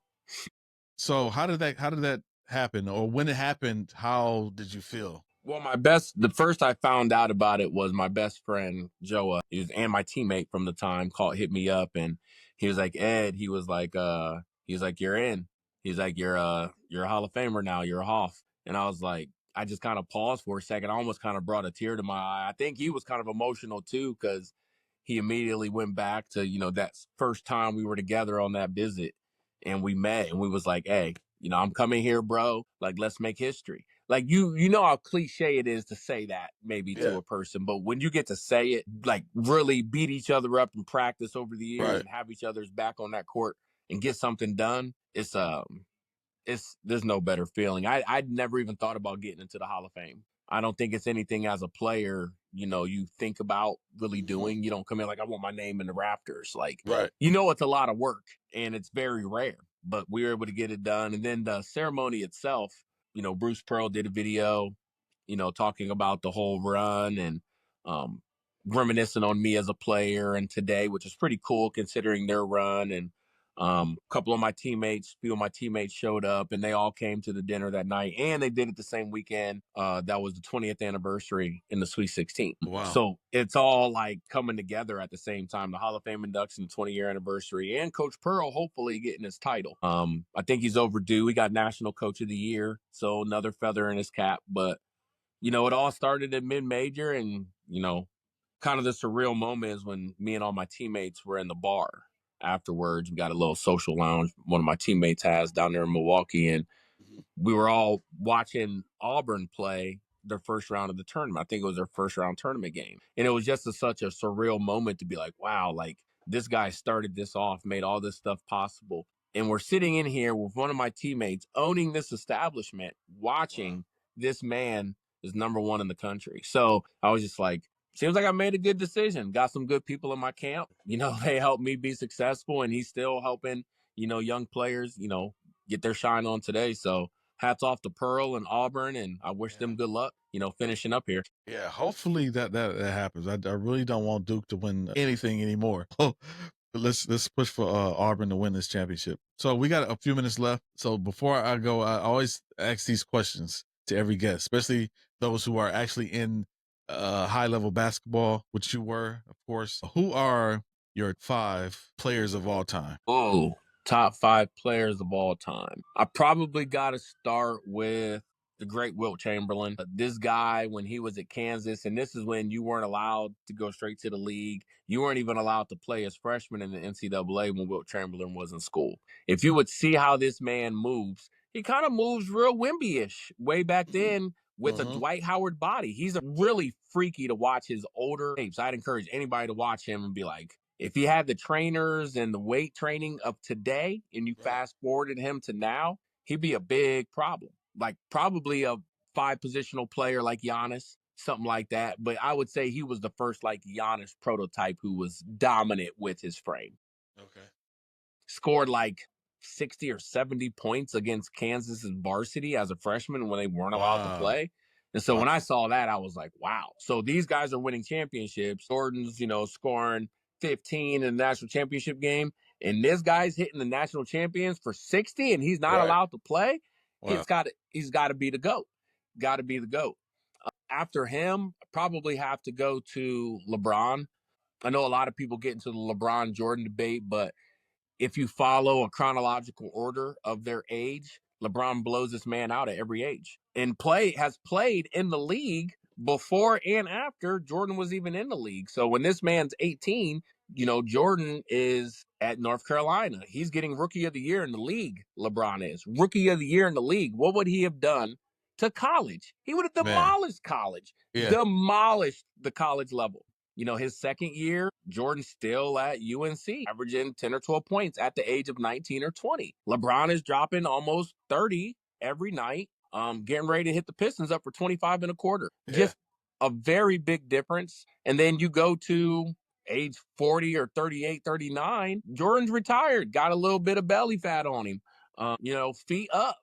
So how did that happen, or when it happened, how did you feel? Well, the first I found out about it was my best friend, Joeigh, and my teammate from the time hit me up and he was like, Ed, you're in. He's like, you're a Hall of Famer now. You're a Hoff. And I was like, I just kind of paused for a second. I almost kind of brought a tear to my eye. I think he was kind of emotional too, because he immediately went back to, that first time we were together on that visit and we met and we was like, hey, I'm coming here, bro. Like, let's make history. Like, you know how cliche it is to say that maybe to a person, but when you get to say it, like really beat each other up in practice over the years and have each other's back on that court and get something done, there's no better feeling. I'd never even thought about getting into the Hall of Fame. I don't think it's anything as a player, you think about really doing. You don't come in like, I want my name in the rafters. Like, it's a lot of work and it's very rare, but we were able to get it done. And then the ceremony itself, Bruce Pearl did a video, talking about the whole run and reminiscing on me as a player and today, which is pretty cool considering their run. And A couple of my teammates, few of my teammates showed up, and they all came to the dinner that night, and they did it the same weekend. That was the 20th anniversary in the Sweet 16. Wow. So it's all like coming together at the same time. The Hall of Fame induction, 20-year anniversary, and Coach Pearl hopefully getting his title. I think he's overdue. He got National Coach of the Year, so another feather in his cap. But it all started at mid-major, and kind of the surreal moment is when me and all my teammates were in the bar afterwards. We got a little social lounge one of my teammates has down there in Milwaukee, and we were all watching Auburn play their first round of the tournament. I think it was their first round tournament game. And it was just such a surreal moment to be like, wow, like this guy started this off, made all this stuff possible. And we're sitting in here with one of my teammates owning this establishment, watching this man is number one in the country. So I was just like, seems like I made a good decision. Got some good people in my camp. They helped me be successful, and he's still helping, young players, get their shine on today. So hats off to Pearl and Auburn, and I wish them good luck, finishing up here. Yeah, hopefully that happens. I really don't want Duke to win anything anymore. Let's push for Auburn to win this championship. So we got a few minutes left. So before I go, I always ask these questions to every guest, especially those who are actually in high level basketball, which you were, of course. Who are your 5 players of all time? Oh, top 5 players of all time. I probably got to start with the great Wilt Chamberlain. This guy, when he was at Kansas, and this is when you weren't allowed to go straight to the league. You weren't even allowed to play as freshman in the NCAA when Wilt Chamberlain was in school. If you would see how this man moves, he kind of moves real Wimby-ish way back then with a Dwight Howard body. He's a really freaky to watch his older tapes. I'd encourage anybody to watch him and be like, if he had the trainers and the weight training of today and you fast forwarded him to now, he'd be a big problem. Like probably a 5-positional player like Giannis, something like that. But I would say he was the first like Giannis prototype who was dominant with his frame. Okay. Scored like 60 or 70 points against Kansas's varsity as a freshman when they weren't allowed to play. And so when I saw that, I was like, wow. So these guys are winning championships. Jordan's, scoring 15 in the national championship game. And this guy's hitting the national champions for 60 and he's not allowed to play. Wow. He's got to be the GOAT. Got to be the GOAT. After him, I probably have to go to LeBron. I know a lot of people get into the LeBron Jordan debate, but if you follow a chronological order of their age, LeBron blows this man out at every age and has played in the league before and after Jordan was even in the league. So when this man's 18, Jordan is at North Carolina. He's getting Rookie of the Year in the league. LeBron is Rookie of the Year in the league. What would he have done to college? He would have demolished college, demolished the college level. His second year, Jordan's still at UNC, averaging 10 or 12 points at the age of 19 or 20. LeBron is dropping almost 30 every night, getting ready to hit the Pistons up for 25 and a quarter. Just a very big difference. And then you go to age 40 or 38, 39, Jordan's retired, got a little bit of belly fat on him, feet up.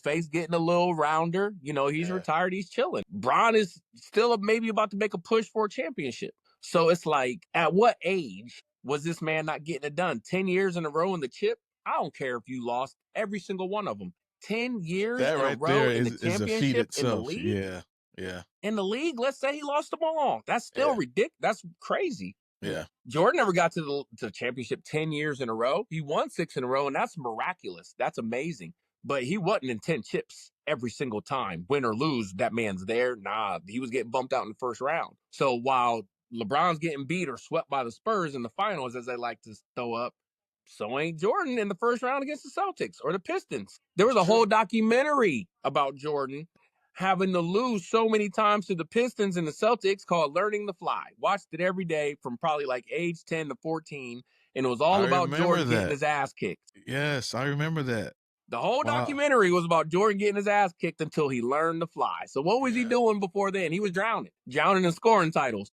Face getting a little rounder. He's retired. He's chilling. Bron is still maybe about to make a push for a championship. So it's like, at what age was this man not getting it done? 10 years in a row in the chip? I don't care if you lost every single one of them. 10 years in a row in the championship in the league? Yeah. In the league, let's say he lost them all. That's still ridiculous. That's crazy. Yeah. Jordan never got to the championship 10 years in a row. He won 6 in a row, and that's miraculous. That's amazing. But he wasn't in 10 chips every single time. Win or lose, that man's there. Nah, he was getting bumped out in the first round. So while LeBron's getting beat or swept by the Spurs in the finals, as they like to throw up, so ain't Jordan in the first round against the Celtics or the Pistons. There was a whole documentary about Jordan having to lose so many times to the Pistons and the Celtics called Learning to Fly. Watched it every day from probably like age 10 to 14. And it was all about Jordan getting his ass kicked. Yes, I remember that. The whole documentary was about Jordan getting his ass kicked until he learned to fly. So what was he doing before then? He was drowning in scoring titles.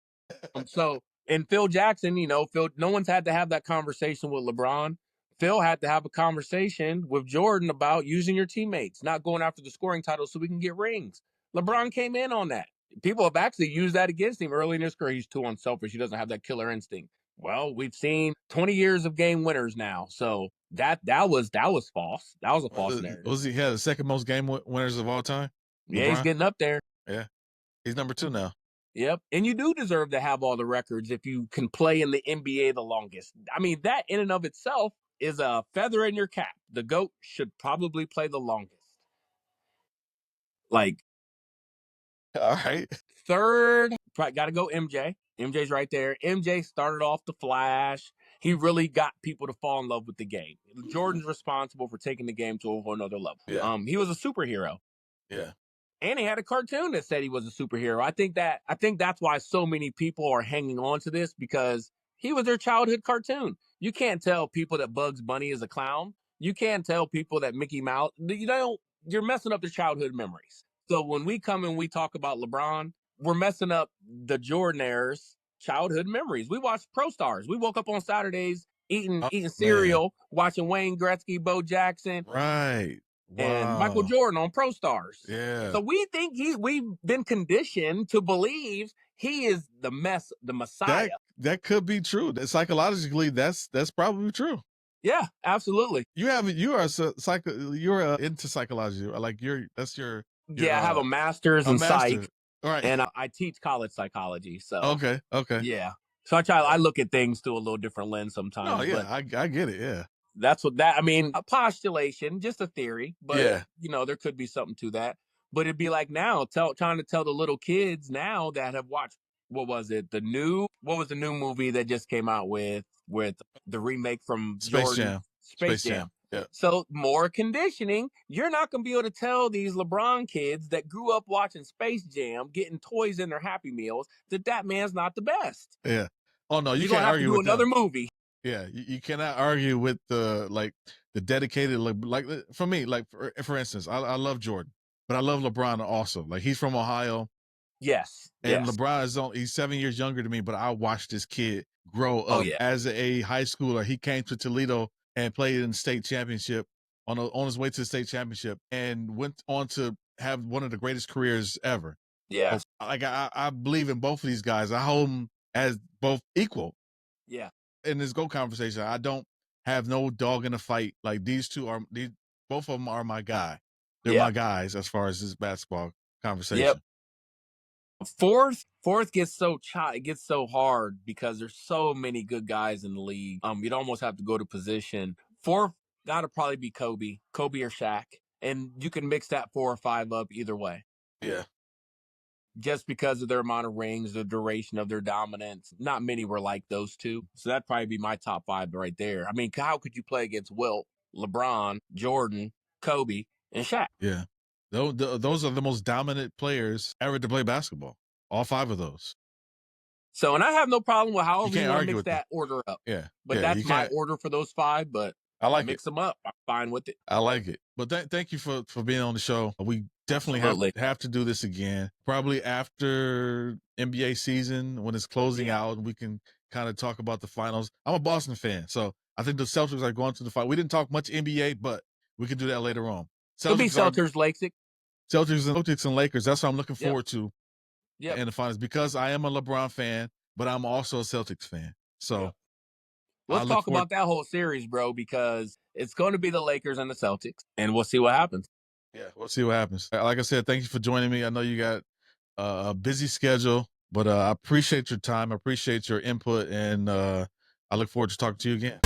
And Phil Jackson, no one's had to have that conversation with LeBron. Phil had to have a conversation with Jordan about using your teammates, not going after the scoring titles so we can get rings. LeBron came in on that. People have actually used that against him early in his career. He's too unselfish. He doesn't have that killer instinct. Well, we've seen 20 years of game winners now. So That was false. That was a false narrative. Was he had the second most game winners of all time? Yeah, he's LeBron? getting up there. Yeah, he's number 2 now. Yep. And you do deserve to have all the records if you can play in the NBA the longest. I mean, that in and of itself is a feather in your cap. The GOAT should probably play the longest. Like, all right. Third, got to go MJ. MJ's right there. MJ started off the Flash. He really got people to fall in love with the game. Jordan's responsible for taking the game to a whole nother level. Yeah. He was a superhero. Yeah. And he had a cartoon that said he was a superhero. I think that's why so many people are hanging on to this, because he was their childhood cartoon. You can't tell people that Bugs Bunny is a clown. You can't tell people that Mickey Mouse. You're messing up their childhood memories. So when we come and we talk about LeBron, we're messing up the Jordanaires' childhood memories. We watched Pro Stars. We woke up on Saturdays eating cereal, watching Wayne Gretzky, Bo Jackson. Right. Wow. And Michael Jordan on Pro Stars. Yeah. So we think we've been conditioned to believe he is the Messiah. That could be true. Psychologically, that's probably true. Yeah, absolutely. You are into psychology. Like I have a master's in psych. All right. And I teach college psychology. So okay. Yeah. So I look at things through a little different lens sometimes. Oh yeah, I get it. Yeah. That's a postulation, just a theory, but there could be something to that. But it'd be like now trying to tell the little kids now that have watched, what was the new movie that just came out with the remake from Space Jam. Space Jam. Yeah. So more conditioning. You're not going to be able to tell these LeBron kids that grew up watching Space Jam, getting toys in their Happy Meals, that man's not the best. Yeah. Oh no, you can't argue with another movie. Yeah, you cannot argue with the dedicated, like for me, like for instance, I love Jordan, but I love LeBron also. Like he's from Ohio. Yes. And LeBron he's 7 years younger than me, but I watched this kid grow up as a high schooler. He came to Toledo and played in the state championship on his way to the state championship, and went on to have one of the greatest careers ever. Yeah. Like I believe in both of these guys. I hold them as both equal. Yeah. In this GOAT conversation, I don't have no dog in the fight. Like both of them are my guy. They're my guys as far as this basketball conversation. Yep. Fourth gets it gets so hard because there's so many good guys in the league. You'd almost have to go to position. Fourth gotta probably be Kobe or Shaq, and you can mix that 4 or 5 up either way. Yeah. Just because of their amount of rings, the duration of their dominance. Not many were like those two. So that'd probably be my top 5 right there. I mean, how could you play against Wilt, LeBron, Jordan, Kobe, and Shaq? Yeah. Those are the most dominant players ever to play basketball. All 5 of those. So, and I have no problem with however you want to mix that order up. Yeah. But that's my order for those 5, but I like mix them up. I'm fine with it. I like it. But thank you for being on the show. We definitely have to do this again. Probably after NBA season when it's closing out, and we can kind of talk about the finals. I'm a Boston fan, so I think the Celtics are going to the final. We didn't talk much NBA, but we can do that later on. It'll be Celtics and Lakers. That's what I'm looking forward to in the finals, because I am a LeBron fan, but I'm also a Celtics fan. So let's talk about that whole series, bro, because it's going to be the Lakers and the Celtics, and we'll see what happens. Yeah, we'll see what happens. Like I said, thank you for joining me. I know you got a busy schedule, but I appreciate your time. I appreciate your input, and I look forward to talking to you again.